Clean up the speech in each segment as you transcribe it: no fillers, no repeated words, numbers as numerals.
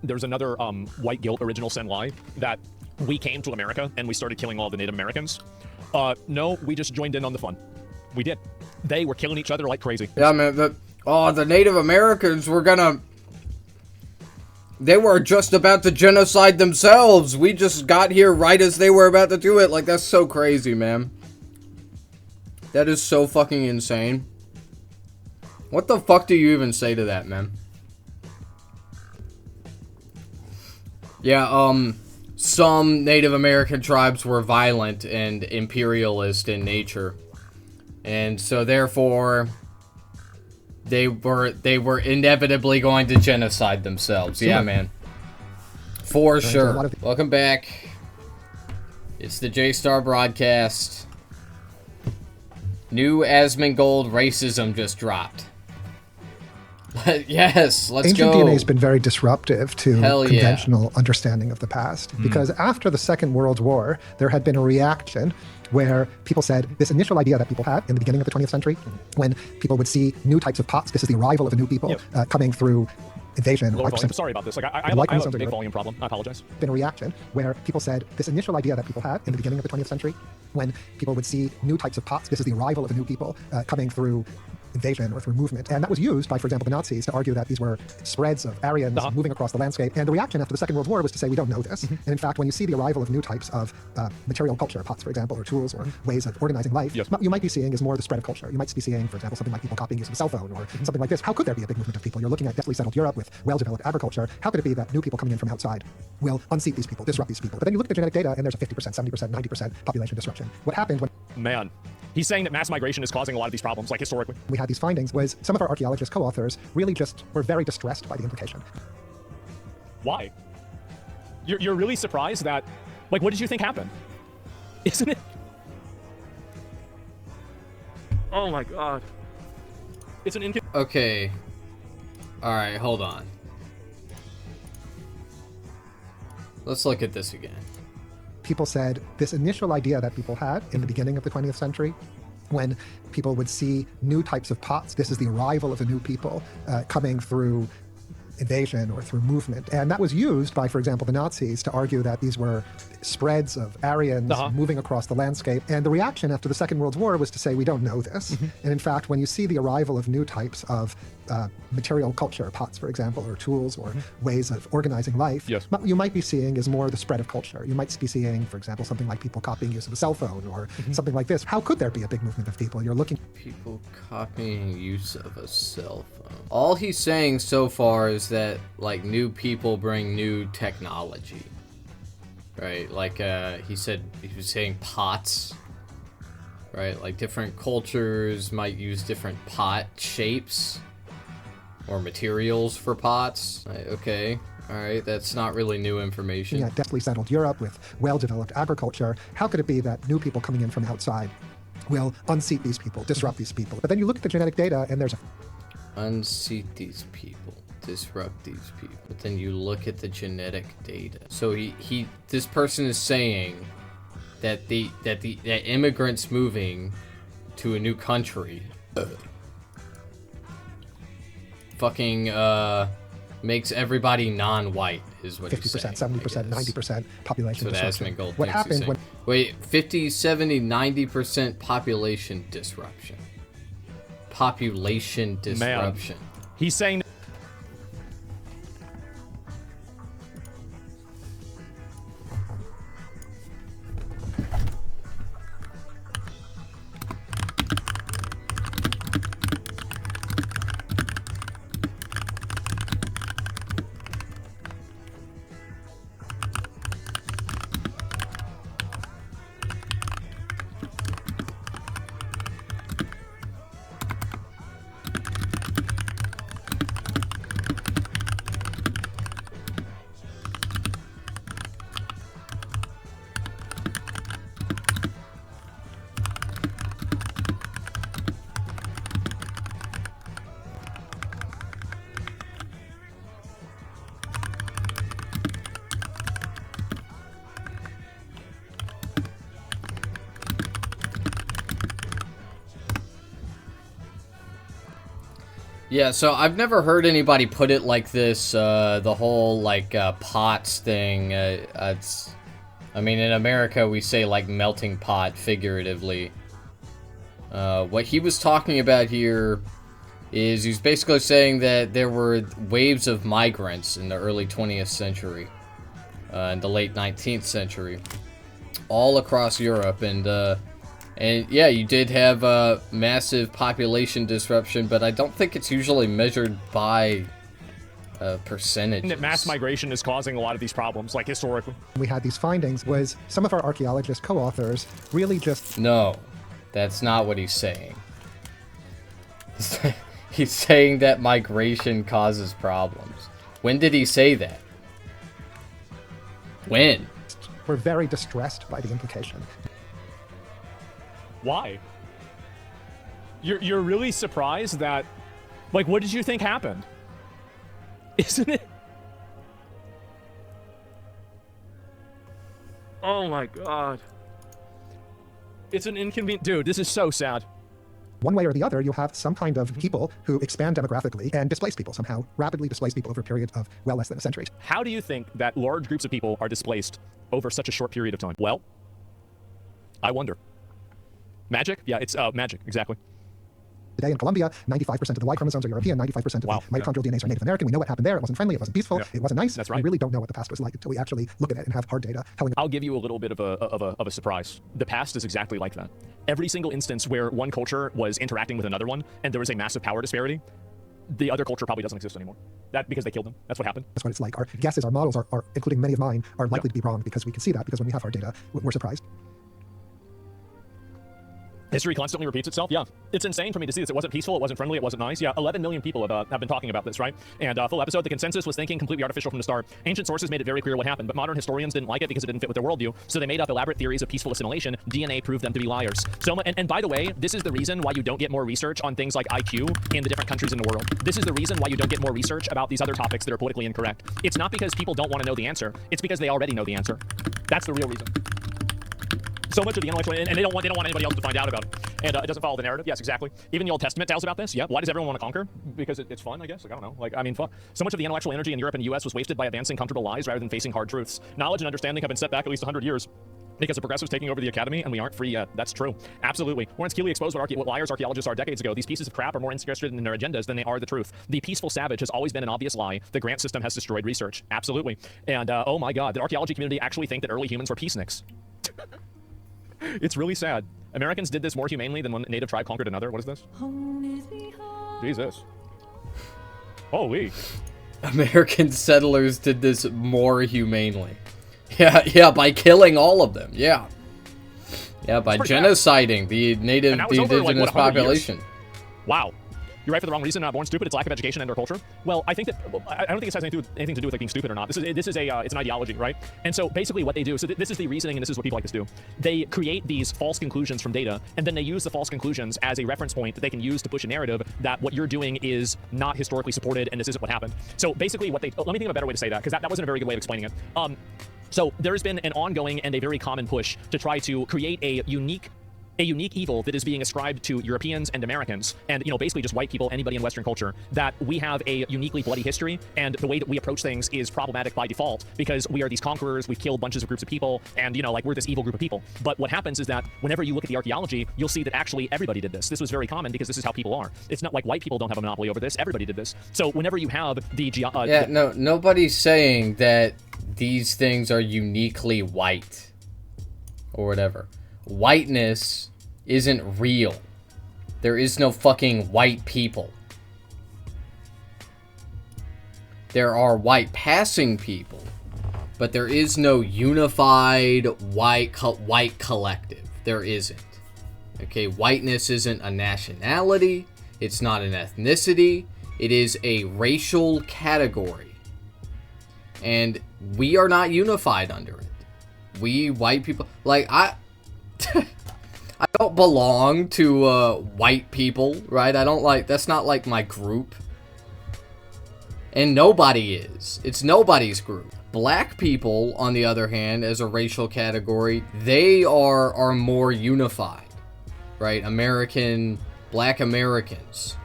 There's another white guilt original sin lie that we came to America and we started killing all the Native Americans. No, we just joined in on the fun. We did. They were killing each other like crazy. Yeah, man. The Native Americans were gonna... They were just about to genocide themselves. We just got here right as they were about to do it. Like, that's so crazy, man. That is so fucking insane. What the fuck do you even say to that, man? Yeah, some Native American tribes were violent and imperialist in nature. And so therefore they were inevitably going to genocide themselves. Yeah, man. For sure. Welcome back. It's the J-Star broadcast. New Asmongold racism just dropped. Yes, let's go. Ancient DNA has been very disruptive to conventional understanding of the past, because after the Second World War, there had been a reaction where people said this initial idea that people had in the beginning of the 20th century, when people would see new types of pots, this is the arrival of a new people coming through invasion. Sorry about this. Like, I have a big volume problem. I apologize. Been a reaction where people said this initial idea that people had in the beginning of the 20th century, when people would see new types of pots, this is the arrival of a new people coming through invasion or through movement. And that was used by, for example, the Nazis to argue that these were spreads of Aryans moving across the landscape. And the reaction after the Second World War was to say, we don't know this. And in fact, when you see the arrival of new types of material culture, pots, for example, or tools, or ways of organizing life, what you might be seeing is more the spread of culture. You might be seeing, for example, something like people copying use of a cell phone, or something like this. How could there be a big movement of people? You're looking at densely settled Europe with well-developed agriculture. How could it be that new people coming in from outside will unseat these people, disrupt these people? But then you look at the genetic data, and there's a 50%, 70%, 90% population disruption. What happened when... Man, he's saying that mass migration is causing a lot of these problems, like historically. We had these findings was some of our archaeologist co-authors really just were very distressed by the implication. Why? You're really surprised that... Like, what did you think happened? Isn't it? Oh my god. It's an Okay. Alright, hold on. Let's look at this again. People said this initial idea that people had in the beginning of the 20th century, when people would see new types of pots, this is the arrival of a new people coming through invasion or through movement. And that was used by, for example, the Nazis to argue that these were spreads of Aryans moving across the landscape. And the reaction after the Second World War was to say, we don't know this. And in fact, when you see the arrival of new types of material culture, pots, for example, or tools, or ways of organizing life, what you might be seeing is more the spread of culture. You might be seeing, for example, something like people copying use of a cell phone, or something like this. How could there be a big movement of people? You're looking... People copying use of a cell phone. All he's saying so far is that, like, new people bring new technology. Right? Like, he was saying pots. Right? Like, different cultures might use different pot shapes or materials for pots. Okay. All right. That's not really new information. Yeah, densely settled Europe with well-developed agriculture. How could it be that new people coming in from outside will unseat these people, disrupt these people? But then you look at the genetic data and there's a... Unseat these people, disrupt these people. But then you look at the genetic data. So this person is saying that that immigrants moving to a new country fucking makes everybody non-white is what 50%, 70%, 90% population disruption. What happened when... Wait, 50, 70, 90% population disruption. Population disruption. Man. He's saying... Yeah, so I've never heard anybody put it like this, the whole, like, pots thing. I mean, in America, we say, like, melting pot, figuratively. What he was talking about here is he's basically saying that there were waves of migrants in the early 20th century, in the late 19th century, all across Europe, and yeah, you did have a massive population disruption, but I don't think it's usually measured by percentage. That mass migration is causing a lot of these problems, like historically. We had these findings was some of our archaeologist co-authors really just... No, that's not what he's saying. He's saying that migration causes problems. When did he say that? When? were very distressed by the implication. Why? You're really surprised that... Like, what did you think happened? Isn't it? Oh my god. It's an inconvenient... Dude, this is so sad. One way or the other, you have some kind of people who expand demographically and displace people somehow, rapidly displace people over a period of well less than a century. How do you think that large groups of people are displaced over such a short period of time? Well, I wonder. Magic? Yeah, it's magic, exactly. Today in Colombia, 95% of the Y chromosomes are European, 95% of the mitochondrial DNAs are Native American. We know what happened there. It wasn't friendly, it wasn't peaceful, it wasn't nice. That's right. We really don't know what the past was like until we actually look at it and have hard data telling us. I'll give you a little bit of a surprise. The past is exactly like that. Every single instance where one culture was interacting with another one and there was a massive power disparity, the other culture probably doesn't exist anymore. That because they killed them. That's what happened. That's what it's like. Our guesses, our models, are including many of mine, are likely to be wrong because we can see that, because when we have hard data, we're surprised. History constantly repeats itself. Yeah, it's insane for me to see this. It wasn't peaceful. It wasn't friendly. It wasn't nice. Yeah, 11 million people have been talking about this, right? And full episode, the consensus was thinking completely artificial from the start. Ancient sources made it very clear what happened, but modern historians didn't like it because it didn't fit with their worldview. So they made up elaborate theories of peaceful assimilation. DNA proved them to be liars. So, and by the way, this is the reason why you don't get more research on things like IQ in the different countries in the world. This is the reason why you don't get more research about these other topics that are politically incorrect. It's not because people don't want to know the answer. It's because they already know the answer. That's the real reason. So much of the intellectual, and they don't want anybody else to find out about it. And it doesn't follow the narrative. Yes, exactly. Even the Old Testament tells about this. Yeah. Why does everyone want to conquer? Because it's fun, I guess. Like, I don't know. Like, I mean, fuck. So much of the intellectual energy in Europe and the U.S. was wasted by advancing comfortable lies rather than facing hard truths. Knowledge and understanding have been set back at least 100 years. Because the progressives taking over the academy and we aren't free yet. That's true. Absolutely. Lawrence Keeley exposed what liars archaeologists are decades ago. These pieces of crap are more interested in their agendas than they are the truth. The peaceful savage has always been an obvious lie. The grant system has destroyed research. Absolutely. And oh my god, the archaeology community actually think that early humans were peaceniks. It's really sad. Americans did this more humanely than one native tribe conquered another. What is this? Jesus. Holy. American settlers did this more humanely. Yeah, by killing all of them. Yeah, by genociding the native, the indigenous population. Wow. You're right for the wrong reason. Not born stupid. It's lack of education and our culture. Well, I think that I don't think this has anything to do with like being stupid or not. This is it's an ideology, right? And so basically what they do. So this is the reasoning, and this is what people like to do. They create these false conclusions from data, and then they use the false conclusions as a reference point that they can use to push a narrative that what you're doing is not historically supported, and this isn't what happened. So basically, what they let me think of a better way to say that, because that wasn't a very good way of explaining it. So there has been an ongoing and a very common push to try to create a unique evil that is being ascribed to Europeans and Americans, and basically just white people, anybody in Western culture, that we have a uniquely bloody history, and the way that we approach things is problematic by default because we are these conquerors, we've killed bunches of groups of people, and like we're this evil group of people. But what happens is that whenever you look at the archaeology, you'll see that actually everybody did this. This was very common because this is how people are. It's not like white people don't have a monopoly over this. Everybody did this. So whenever you have the nobody's saying that these things are uniquely white or whatever. Whiteness isn't real. There is no fucking white people. There are white passing people, but there is no unified white collective. There isn't. Okay, whiteness isn't a nationality. It's not an ethnicity. It is a racial category. And we are not unified under it. We white people, like I don't belong to white people, right? I don't like, that's not like my group. And nobody is. It's nobody's group. Black people, on the other hand, as a racial category, they are more unified, right? Black Americans.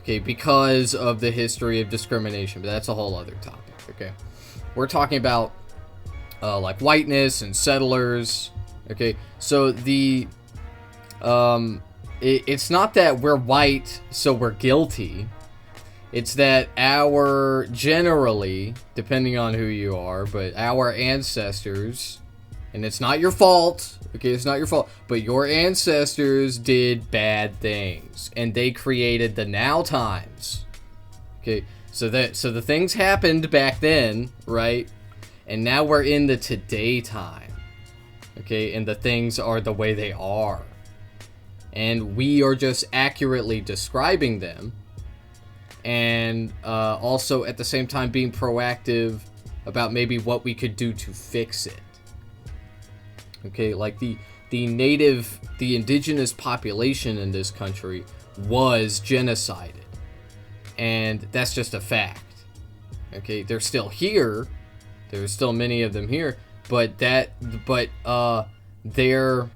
Okay, because of the history of discrimination, but that's a whole other topic. Okay, we're talking about like whiteness and settlers. Okay, so it's not that we're white so we're guilty. It's that generally, depending on who you are, but our ancestors, and it's not your fault, okay, it's not your fault, but your ancestors did bad things, and they created the now times. Okay, so the things happened back then, right? And now we're in the today time. Okay, and the things are the way they are. And we are just accurately describing them. And also at the same time being proactive about maybe what we could do to fix it. Okay, like the indigenous population in this country was genocided. And that's just a fact. Okay, they're still here. There's still many of them here, but their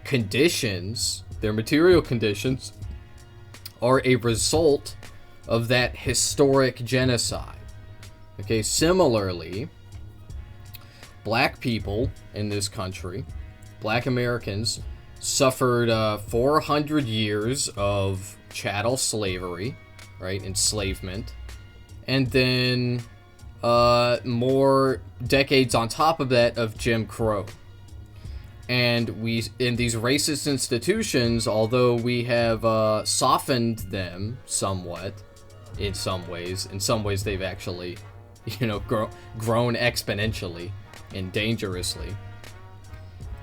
conditions, their material conditions, are a result of that historic genocide. Okay, similarly, black people in this country, black Americans, suffered 400 years of chattel slavery, right, enslavement, and then more decades on top of that of Jim Crow. And in these racist institutions, although we have softened them somewhat, in some ways they've actually, grown exponentially and dangerously.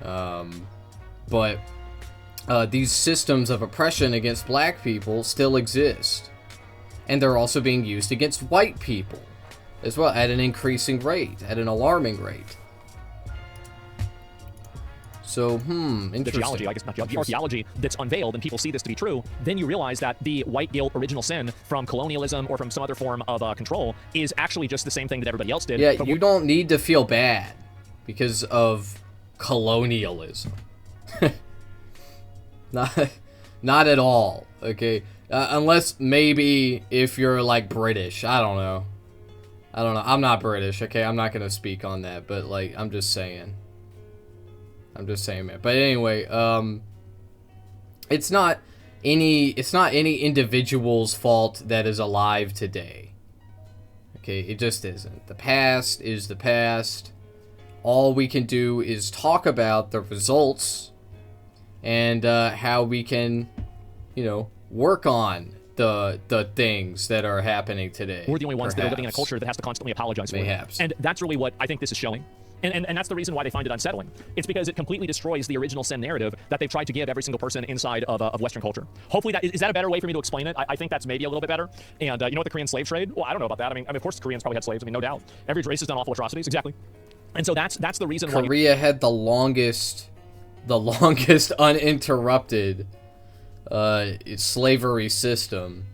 But these systems of oppression against black people still exist. And they're also being used against white people as well, at an increasing rate, at an alarming rate. So, interesting. The geology, I guess not geology, the archaeology that's unveiled, and people see this to be true, then you realize that the white guilt original sin from colonialism or from some other form of control is actually just the same thing that everybody else did. Yeah, you don't need to feel bad because of colonialism. Not at all, okay? Unless maybe if you're like British, I don't know. I'm not British, okay? I'm not gonna speak on that, but like, I'm just saying, man. But anyway, it's not any individual's fault that is alive today. Okay, it just isn't. The past is the past. All we can do is talk about the results and how we can, work on the things that are happening today. We're the only ones that are living in a culture that has to constantly apologize for it. And that's really what I think this is showing. And that's the reason why they find it unsettling. It's because it completely destroys the original sin narrative that they've tried to give every single person inside of Western culture. Hopefully, is that a better way for me to explain it? I think that's maybe a little bit better. And you know what, the Korean slave trade? Well, I don't know about that. I mean, of course, the Koreans probably had slaves. I mean, no doubt. Every race has done awful atrocities. Exactly. And so that's the reason why Korea had the longest uninterrupted slavery system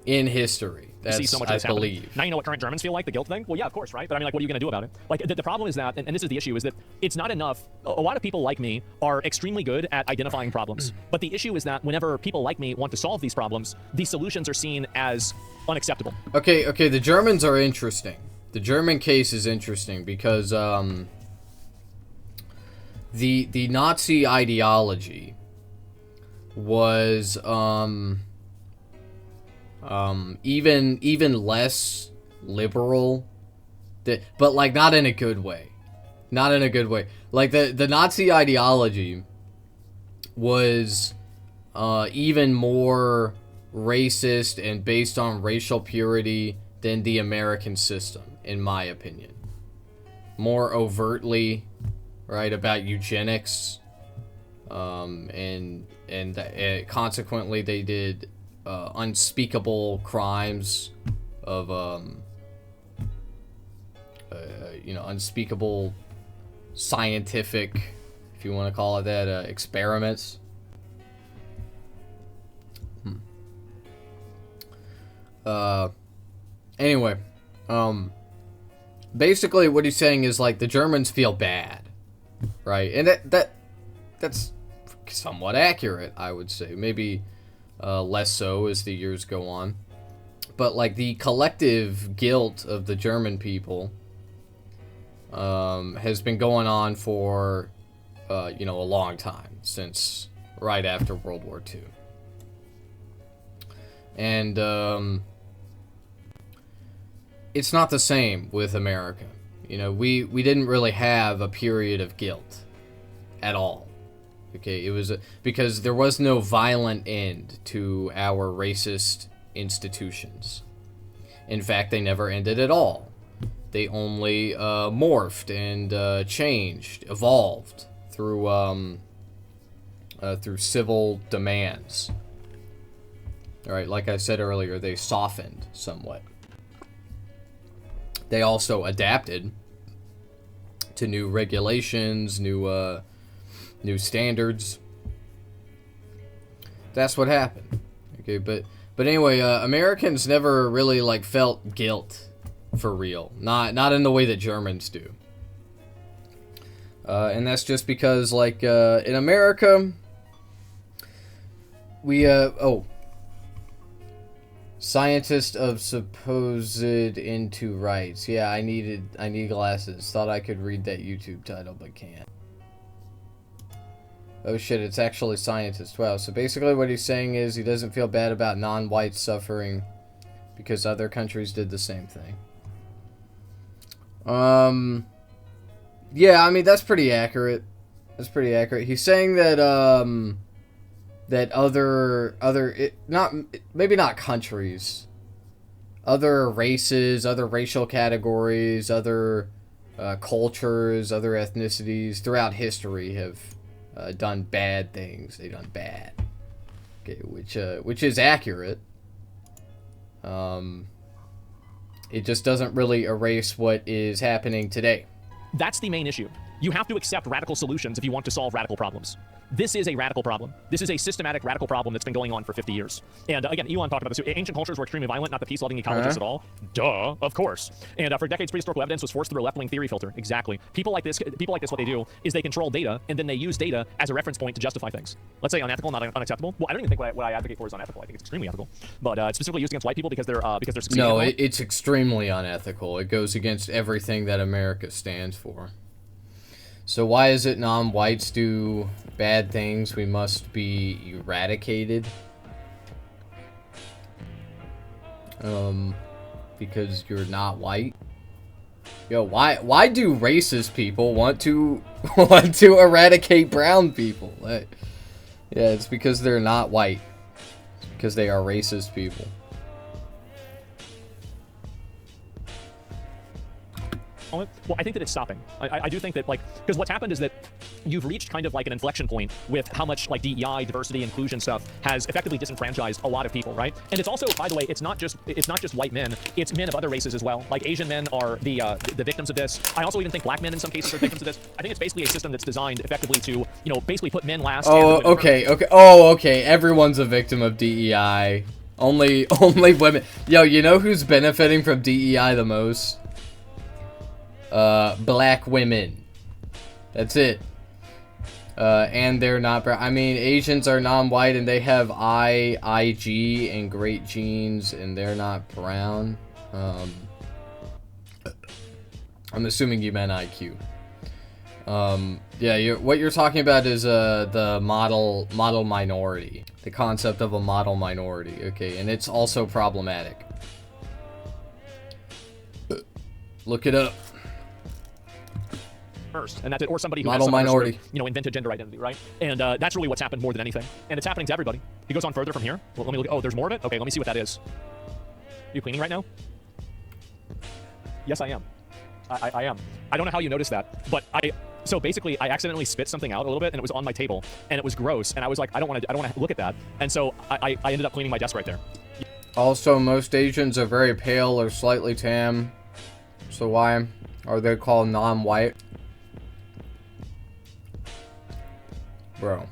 in history. That's, see so much of this happening. Now you know what current Germans feel like, the guilt thing? Well, yeah, of course, right? But I mean, like, what are you going to do about it? Like, the problem is that, and this is the issue, is that it's not enough. A lot of people like me are extremely good at identifying problems. But the issue is that whenever people like me want to solve these problems, these solutions are seen as unacceptable. Okay, the Germans are interesting. The German case is interesting because the Nazi ideology was even less liberal, but like not in a good way. Like the Nazi ideology was even more racist and based on racial purity than the American system, in my opinion. More overtly, right, about eugenics, and consequently they did unspeakable crimes of unspeakable scientific, if you want to call it that, experiments. Anyway, basically what he's saying is like the Germans feel bad, right? And that's somewhat accurate, I would say. Maybe less so as the years go on. But like the collective guilt of the German people has been going on for a long time, since right after World War II. And it's not the same with America. We didn't really have a period of guilt at all. Okay, it was because there was no violent end to our racist institutions. In fact, they never ended at all. They only morphed and changed, evolved through civil demands. All right, like I said earlier, they softened somewhat. They also adapted to new regulations, new standards. That's what happened. Okay, but anyway, Americans never really like felt guilt for real. Not in the way that Germans do. And that's just because, like, in America, we scientist of supposed into rights. Yeah, I need glasses. Thought I could read that YouTube title, but can't. Oh shit, it's actually scientist. Wow, so basically what he's saying is he doesn't feel bad about non-whites suffering because other countries did the same thing. Yeah, I mean, that's pretty accurate. That's pretty accurate. He's saying that, maybe not countries, other races, other racial categories, other cultures, other ethnicities throughout history have done bad things. They've done bad. Okay, which is accurate. It just doesn't really erase what is happening today. That's the main issue. You have to accept radical solutions if you want to solve radical problems. This is a radical problem. This is a systematic radical problem that's been going on for 50 years. And again, Elon talked about this. Ancient cultures were extremely violent, not the peace-loving ecologists at all. Duh, of course. And for decades, prehistorical evidence was forced through a left-wing theory filter. Exactly. People like this, what they do is they control data, and then they use data as a reference point to justify things. Let's say unethical, not unacceptable. Well, I don't even think what I advocate for is unethical. I think it's extremely ethical. But it's specifically used against white people because they're succeeding. No, it's extremely unethical. It goes against everything that America stands for. So why is it non-whites do bad things we must be eradicated? Because you're not white? Yo, why do racist people want to eradicate brown people? Like, yeah, it's because they're not white. It's because they are racist people. Well, I think that it's stopping. I do think that, like, because what's happened is that you've reached kind of like an inflection point with how much like DEI, diversity, inclusion stuff has effectively disenfranchised a lot of people, right? And it's also, by the way, it's not just white men; it's men of other races as well. Like Asian men are the victims of this. I also even think black men in some cases are victims of this. I think it's basically a system that's designed effectively to, basically put men last. Oh, okay. Oh, okay. Everyone's a victim of DEI. Only women. Yo, you know who's benefiting from DEI the most? Black women. That's it. And they're not brown. I mean, Asians are non-white and they have IG and great genes and they're not brown. I'm assuming you meant IQ. Yeah, what you're talking about is the model minority. The concept of a model minority. Okay, and it's also problematic. Look it up. First, and that's it, or somebody who model minority, sort of, invented gender identity, right? And that's really what's happened more than anything, and it's happening to everybody. He goes on further from here. Well, let me look. Oh, there's more of it. Okay, let me see what that is. Are you cleaning right now? Yes, I am. I am. I don't know how you noticed that, but so basically, I accidentally spit something out a little bit, and it was on my table, and it was gross, and I was like, I don't want to look at that, and so I ended up cleaning my desk right there. Also, most Asians are very pale or slightly tan, so why are they called non-white? Bro,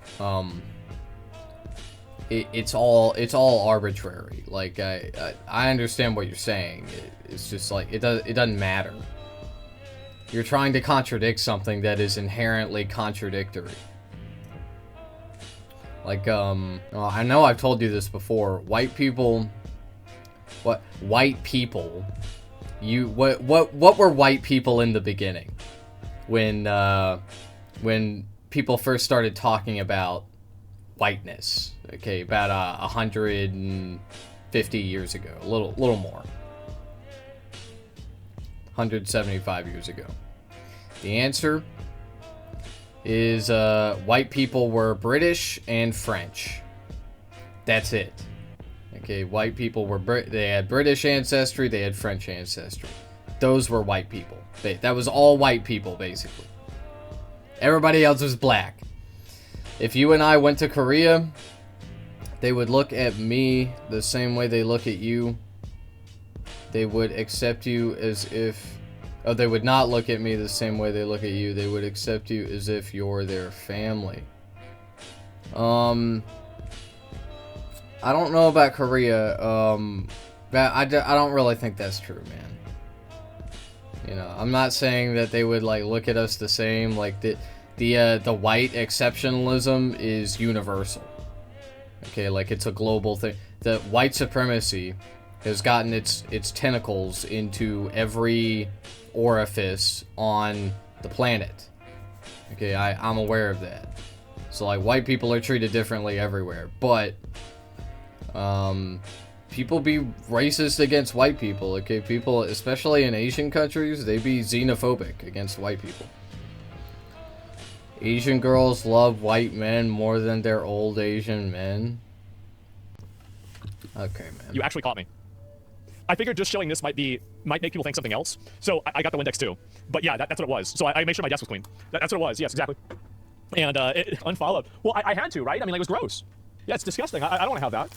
it's all arbitrary. Like I understand what you're saying. It's just like it doesn't matter. You're trying to contradict something that is inherently contradictory. Like, well, I know I've told you this before. White people... What? White people... What were white people in the beginning? When people first started talking about whiteness. Okay, about 150 years ago. A little more. 175 years ago. The answer is white people were British and French. That's it. Okay, white people were they had British ancestry, they had French ancestry. Those were white people. That was all white people, basically. Everybody else was black. If you and I went to Korea, they would look at me the same way they look at you. They would accept you as if... Oh, they would not look at me the same way they look at you. They would accept you as if you're their family. I don't know about Korea. I don't really think that's true, man. You know, I'm not saying that they would like look at us the same. Like the white exceptionalism is universal. Okay, like it's a global thing. The white supremacy has gotten its tentacles into every orifice on the planet. Okay, I'm aware of that. So like white people are treated differently everywhere, but people be racist against white people. Okay, people, especially in Asian countries, they be xenophobic against white people. Asian girls love white men more than their old Asian men. Okay, man. You actually caught me. I figured just showing this might make people think something else. So I got the Windex too. But yeah, that's what it was. So I made sure my desk was clean. That's what it was. Yes, exactly. And it unfollowed. Well, I had to, right? I mean, like, it was gross. Yeah, it's disgusting. I don't want to have that.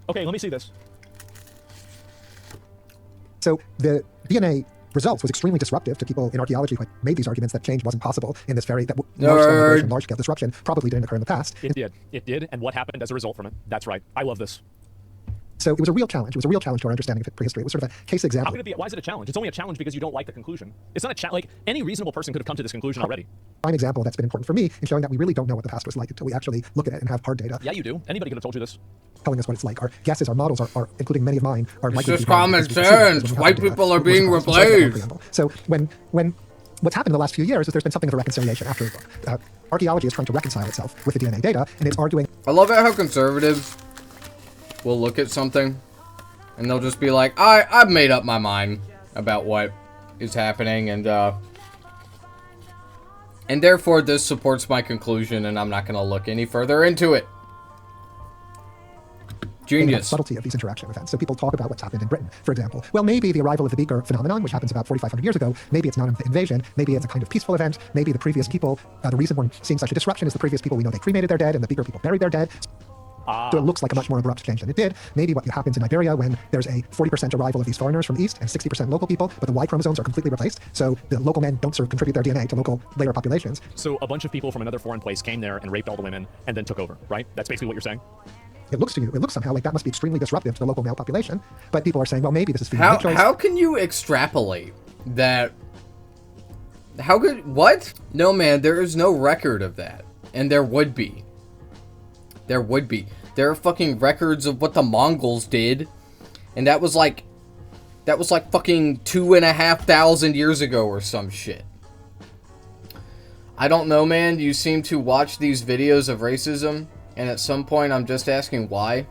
Okay, let me see this. So the DNA results was extremely disruptive to people in archaeology who had made these arguments that change wasn't possible in this very large-scale disruption probably didn't occur in the past. It did. It did. And what happened as a result from it? That's right. I love this. So it was a real challenge. It was a real challenge to our understanding of prehistory. It was sort of a case example. How could it be? Why is it a challenge? It's only a challenge because you don't like the conclusion. It's not a challenge. Like, any reasonable person could have come to this conclusion already. Prime example that's been important for me in showing that we really don't know what the past was like until we actually look at it and have hard data. Yeah, you do. Anybody could have told you this. Telling us what it's like. Our guesses, our models are including many of mine, are it's likely just to be wrong common because we can see sense. this White data. people are It being was replaced. So when what's happened in the last few years is there's been something of a reconciliation after the book. Archaeology is trying to reconcile itself with the DNA data, and it's arguing. I love it how conservatives will look at something and they'll just be like, I've made up my mind about what is happening, and therefore this supports my conclusion, and I'm not going to look any further into it. Genius. The subtlety of these interaction events. So people talk about what's happened in Britain, for example. Well, maybe the arrival of the Beaker phenomenon, which happens about 4,500 years ago, maybe it's not an invasion, maybe it's a kind of peaceful event, maybe the previous people, the reason we're seeing such a disruption is the previous people, we know they cremated their dead, and the Beaker people buried their dead. So it looks like a much more abrupt change than it did. Maybe what happens in Iberia when there's a 40% arrival of these foreigners from the east and 60% local people, but the Y chromosomes are completely replaced. So the local men don't sort of contribute their DNA to local layer populations. So a bunch of people from another foreign place came there and raped all the women and then took over, right? That's basically what you're saying? It looks somehow like that must be extremely disruptive to the local male population. But people are saying, well, maybe this is feeding choice. How can you extrapolate that? How could, what? No, man, there is no record of that. And there would be. There would be. There are fucking records of what the Mongols did. And that was like fucking 2,500 years ago or some shit. I don't know, man. You seem to watch these videos of racism, and at some point I'm just asking why.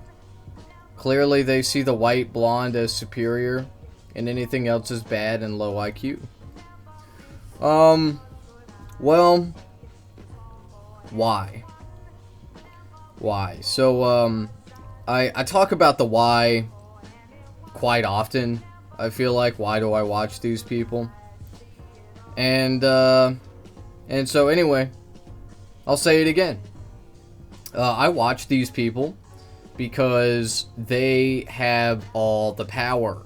Clearly they see the white blonde as superior, and anything else is bad and low IQ. Well, why? Why? So, I talk about the why quite often. I feel like, why do I watch these people? And so anyway, I'll say it again. I watch these people because they have all the power.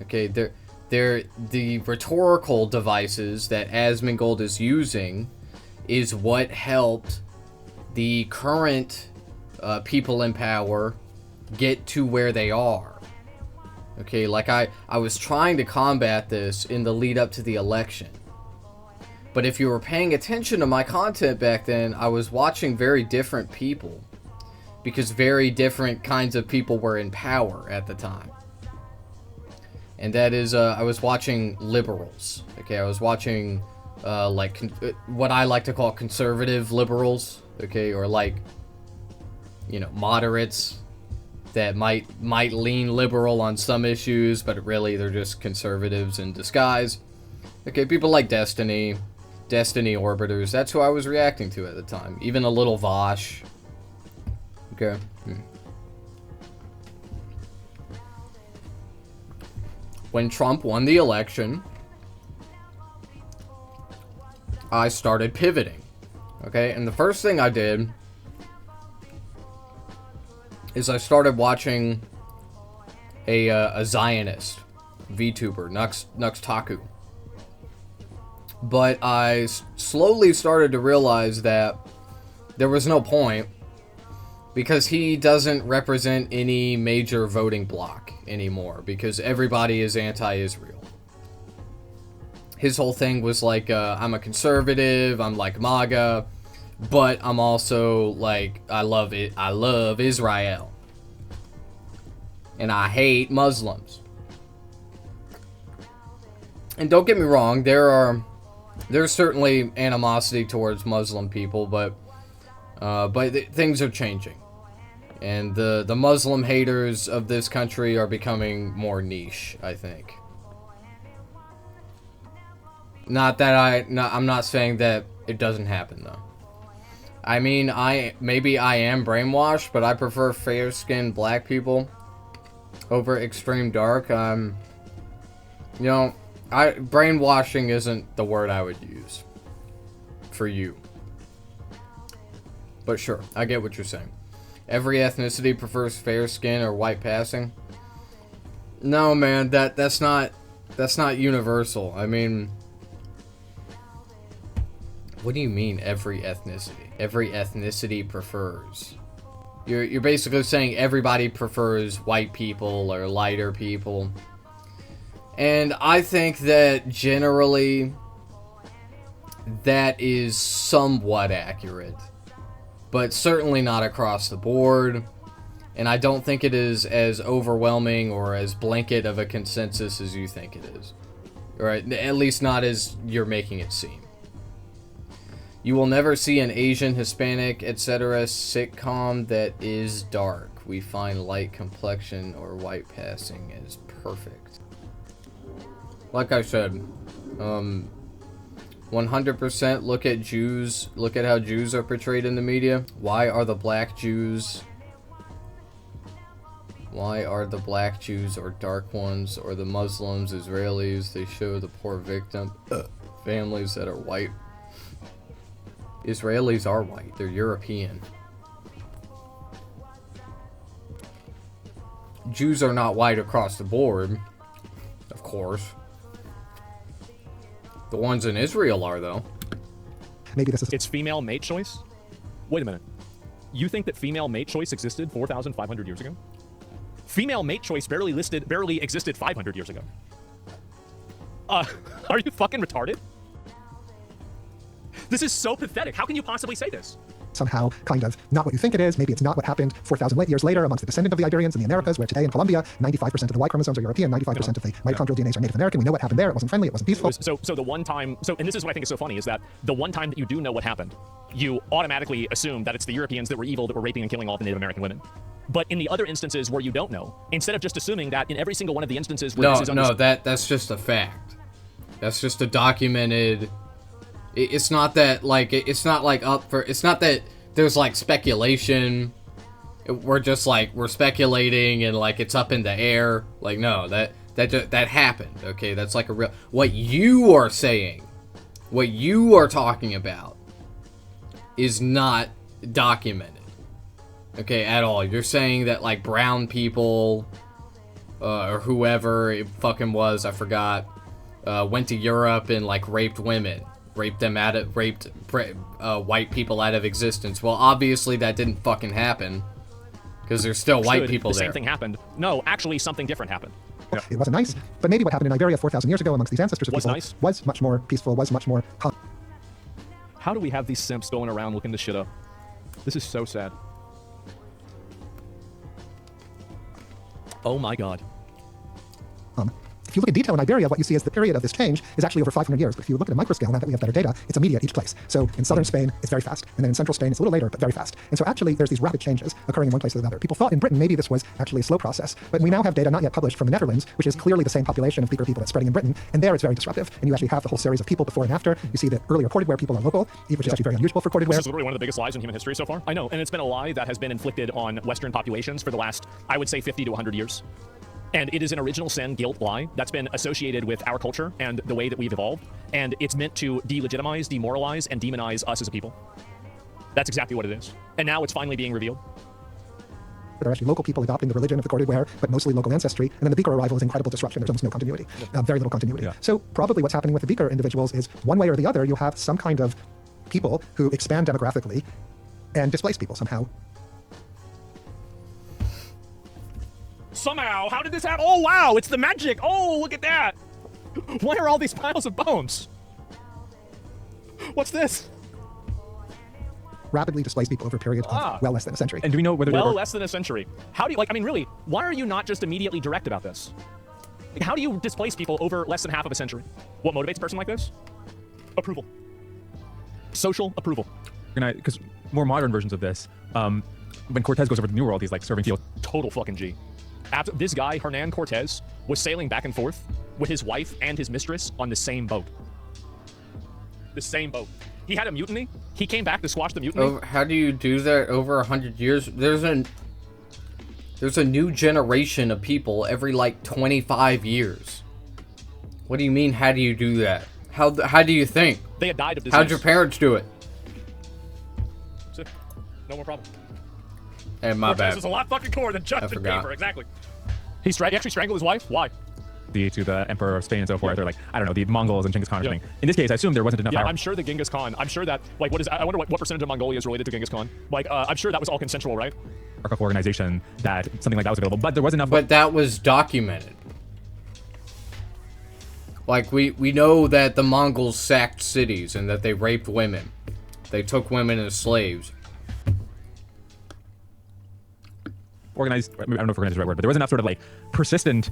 Okay, they're the rhetorical devices that Asmongold is using is what helped the current people in power get to where they are. Okay, like I was trying to combat this in the lead up to the election. But if you were paying attention to my content back then, I was watching very different people. because very different kinds of people were in power at the time. And that is, I was watching liberals. Okay, I was watching, what I like to call conservative liberals. Okay, or like, you know, moderates that might lean liberal on some issues, but really they're just conservatives in disguise. Okay, people like Destiny Orbiters. That's who I was reacting to at the time. Even a little Vosh. Okay. When Trump won the election, I started pivoting. Okay, and the first thing I did is I started watching a Zionist VTuber, Nux But I slowly started to realize that there was no point, because he doesn't represent any major voting bloc anymore, because everybody is anti-Israel. His whole thing was like, I'm a conservative, I'm like MAGA, but I'm also like, I love Israel. And I hate Muslims. And don't get me wrong, there's certainly animosity towards Muslim people, but things are changing. And the Muslim haters of this country are becoming more niche, I think. I'm not saying that it doesn't happen, though. I mean, maybe I am brainwashed, but I prefer fair-skinned black people over extreme dark. You know, brainwashing isn't the word I would use for you. But sure, I get what you're saying. Every ethnicity prefers fair skin or white passing. No, man, that's not universal. I mean, what do you mean every ethnicity? Every ethnicity prefers. You're basically saying everybody prefers white people or lighter people. And I think that generally that is somewhat accurate, but certainly not across the board. And I don't think it is as overwhelming or as blanket of a consensus as you think it is. Right? At least not as you're making it seem. You will never see an Asian, Hispanic, etc. sitcom that is dark. We find light complexion or white passing as perfect. Like I said, 100% look at Jews. Look at how Jews are portrayed in the media. Why are the black Jews or dark ones or the Muslims, Israelis? They show the poor victim families that are white. Israelis are white. They're European. Jews are not white across the board, of course. The ones in Israel are, though. Maybe this is... It's female mate choice? Wait a minute. You think that female mate choice existed 4,500 years ago? Female mate choice barely existed 500 years ago. Are you fucking retarded? This is so pathetic. How can you possibly say this? Somehow kind of not what you think it is. Maybe it's not what happened 4,000 years later amongst the descendant of the Iberians in the Americas, where today in Colombia, 95% of the Y chromosomes are European, 95% of the mitochondrial DNA are Native American. We know what happened there. It wasn't friendly. It wasn't peaceful. So the one time, and this is what I think is so funny, is that the one time that you do know what happened, you automatically assume that it's the Europeans that were evil, that were raping and killing all the Native American women. But in the other instances where you don't know, instead of just assuming that in every single one of the instances where this is that's just a fact. That's just a documented. It's not that like it's not that there's like speculation. We're speculating and like it's up in the air. Like no, that happened. Okay, that's like a real. What you are saying, what you are talking about, is not documented. Okay, at all. You're saying that like brown people, or whoever it fucking was, I forgot, went to Europe and like raped women. Raped white people out of existence. Well, obviously that didn't fucking happen, because there's still white people there. The same thing happened. No, actually something different happened. Yeah. It wasn't nice, but maybe what happened in Iberia 4,000 years ago amongst these ancestors of people was much more peaceful, was much more... How do we have these simps going around looking this shit up? This is so sad. Oh my god. If you look at detail in Iberia, what you see is the period of this change is actually over 500 years. But if you look at a microscale, now that we have better data, it's immediate each place. So in southern Spain, it's very fast. And then in central Spain, it's a little later, but very fast. And so actually, there's these rapid changes occurring in one place or another. People thought in Britain maybe this was actually a slow process. But we now have data not yet published from the Netherlands, which is clearly the same population of Beaker people that's spreading in Britain. And there it's very disruptive. And you actually have the whole series of people before and after. You see that earlier corded ware people are local, which is actually very unusual for corded ware. This is literally one of the biggest lies in human history so far. I know, and it's been a lie that has been inflicted on Western populations for the last, I would say, 50 to 100 years. And it is an original sin, guilt, lie that's been associated with our culture and the way that we've evolved. And it's meant to delegitimize, demoralize, and demonize us as a people. That's exactly what it is. And now it's finally being revealed. There are actually local people adopting the religion of the corded ware, but mostly local ancestry. And then the Beaker arrival is incredible disruption. There's almost no continuity, very little continuity. Yeah. So probably what's happening with the Beaker individuals is one way or the other, you have some kind of people who expand demographically and displace people somehow. Somehow, how did this happen? Oh, wow, it's the magic. Oh, look at that. Why are all these piles of bones? What's this? Rapidly displace people over a period of well less than a century. And do we know whether Well, less than a century. How do you, like, I mean, really, why are you not just immediately direct about this? Like, how do you displace people over less than half of a century? What motivates a person like this? Approval. Social approval. because more modern versions of this, when Cortez goes over to the New World, he's like serving field. Total fucking G. After, this guy, Hernan Cortez, was sailing back and forth with his wife and his mistress on the same boat. The same boat. He had a mutiny. He came back to squash the mutiny. Oh, how do you do that over 100 years? There's a new generation of people every like 25 years. What do you mean? How do you do that? How do you think? They had died of disease. How'd your parents do it? So, no more problem. And my Cortez bad. is a lot fucking cooler than just in forgot. paper. Exactly. He actually strangled his wife. Why? To the Emperor of Spain and so forth, or like, I don't know, the Mongols and Genghis Khan or something. In this case, I assume there wasn't enough. Yeah, I'm sure that Genghis Khan. I'm sure that like I wonder what percentage of Mongolia is related to Genghis Khan. Like I'm sure that was all consensual, right? hierarchical organization that something like that was available, but there was enough. But that was documented. Like, we know that the Mongols sacked cities and that they raped women. They took women as slaves. Organized, I don't know if organized is the right word, but there was enough sort of like persistent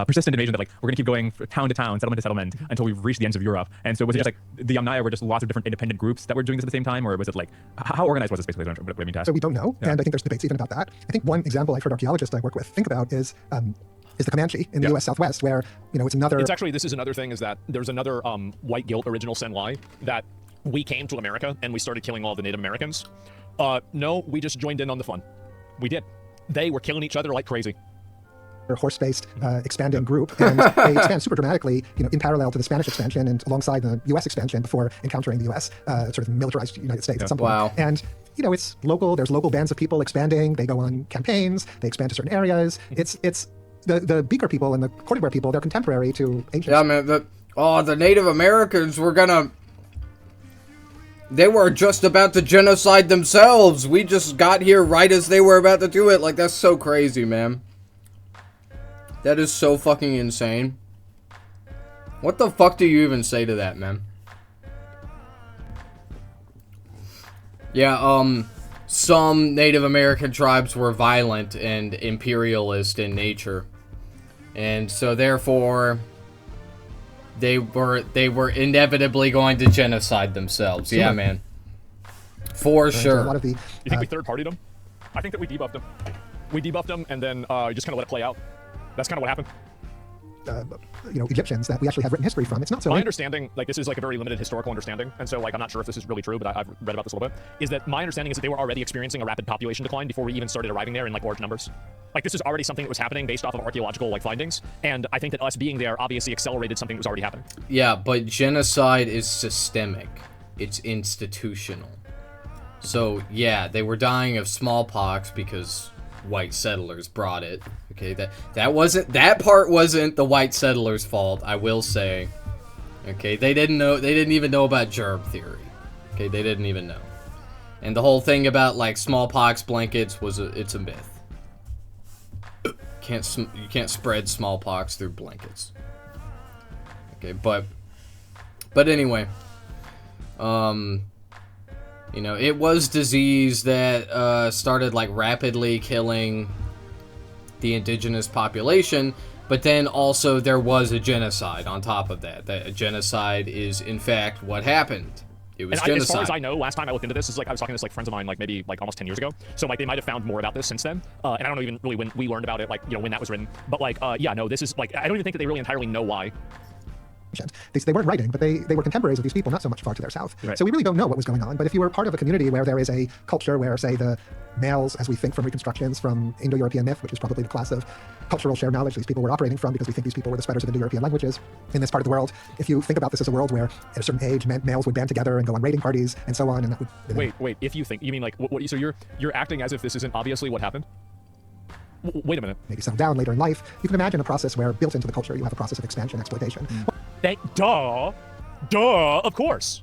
persistent invasion that like we're gonna keep going from town to town, settlement to settlement until we've reached the ends of Europe. And so was it just like the Yamnaya were just lots of different independent groups that were doing this at the same time, or was it like how organized was this basically? What I mean to ask. So we don't know, and I think there's debates even about that. I think one example I've heard archaeologists I work with think about is the Comanche in the U.S. Southwest, where it's another. It's actually, this is another thing, is that there's another white guilt original sin lie that we came to America and we started killing all the Native Americans. No, we just joined in on the fun. We did. They were killing each other like crazy. Horse-based expanding group, and they expand super dramatically, in parallel to the Spanish expansion and alongside the U.S. expansion before encountering the U.S. Sort of militarized United States at some point. Wow. And it's local. There's local bands of people expanding. They go on campaigns. They expand to certain areas. It's the Beaker people and the Corded people. They're contemporary to ancient. Yeah, man. The Native Americans were gonna. They were just about to genocide themselves. We just got here right as they were about to do it. Like, that's so crazy, man. That is so fucking insane. What the fuck do you even say to that, man? Yeah, some Native American tribes were violent and imperialist in nature. And so therefore they were inevitably going to genocide themselves. Yeah, man. For sure. A lot of the, You think we third-partied them? I think that we debuffed them. We debuffed them and then just kind of let it play out. That's kind of what happened. Egyptians that we actually have written history from. It's not so. My understanding, like, this is like a very limited historical understanding, and so like I'm not sure if this is really true, but I've read about this a little bit. Is that my understanding is that they were already experiencing a rapid population decline before we even started arriving there in like large numbers. Like, this is already something that was happening based off of archaeological like findings, and I think that us being there obviously accelerated something that was already happening. Yeah, but genocide is systemic. It's institutional. So yeah, they were dying of smallpox because white settlers brought it. Okay, that part wasn't the white settlers' fault, I will say. Okay, they didn't even know about germ theory. Okay, they didn't even know. And the whole thing about like smallpox blankets it's a myth. You can't spread smallpox through blankets. Okay, but anyway, it was disease that started like rapidly killing the indigenous population, but then also there was a genocide on top of that. That a genocide is in fact what happened. It was genocide. As far as I know, last time I looked into this, is like I was talking to like friends of mine, like maybe like almost 10 years ago. So like they might have found more about this since then. And I don't know even really when we learned about it, like when that was written. But like yeah, no, this is like I don't even think that they really entirely know why. They weren't writing, but they were contemporaries of these people, not so much far to their south. Right. So we really don't know what was going on. But if you were part of a community where there is a culture where, say, the males, as we think from reconstructions from Indo-European myth, which is probably the class of cultural shared knowledge these people were operating from, because we think these people were the spreaders of Indo-European languages in this part of the world. If you think about this as a world where at a certain age males would band together and go on raiding parties and so on, and that would Wait, if you think, you mean like what so you're acting as if this isn't obviously what happened? Wait a minute. maybe settle down later in life. You can imagine a process where built into the culture you have a process of expansion, exploitation. Duh, of course.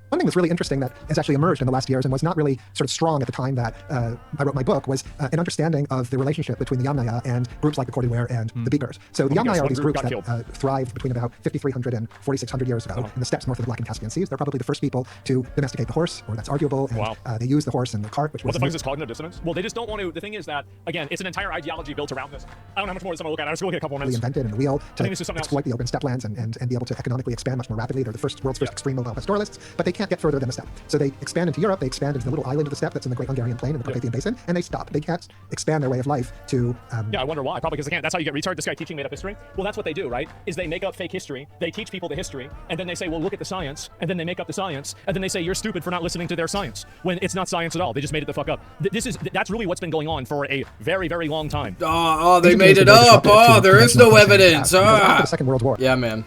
One thing that's really interesting that has actually emerged in the last years and was not really sort of strong at the time that I wrote my book was an understanding of the relationship between the Yamnaya and groups like the Cordillere and the Beakers. So the Yamnaya are these groups that thrived between about 5,300 and 4,600 years ago in the steppes north of the Black and Caspian Seas. They're probably the first people to domesticate the horse, or that's arguable. And they use the horse and the cart, which was... What the fuck is this cognitive dissonance? Well, they just don't want to... The thing is that, again, it's an entire ideology built around this. I don't know how much more someone will look at it. I was going to look at a couple more minutes. Invented and the wheel to this is exploit the open steppe lands and be able to economically expand much more rapidly. They're the world's first extreme mobile pastoralists, but they can't get further than the steppe. So they expand into Europe, they expand into the little island of the steppe that's in the Great Hungarian Plain in the Carpathian Basin, and they stop. They can't expand their way of life to... yeah, I wonder why. Probably because they can't. That's how you get retarded. This guy teaching made up history. Well, that's what they do, right? Is they make up fake history, they teach people the history, and then they say, well, look at the science, and then they make up the science, and then they say, you're stupid for not listening to their science, when it's not science at all. They just made it the fuck up. That's really what's been going on for a very, very long time. Oh, they made it up! Oh, there is no evidence! After the Second World War. Yeah, man.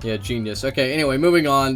Yeah, genius. Okay, anyway, moving on.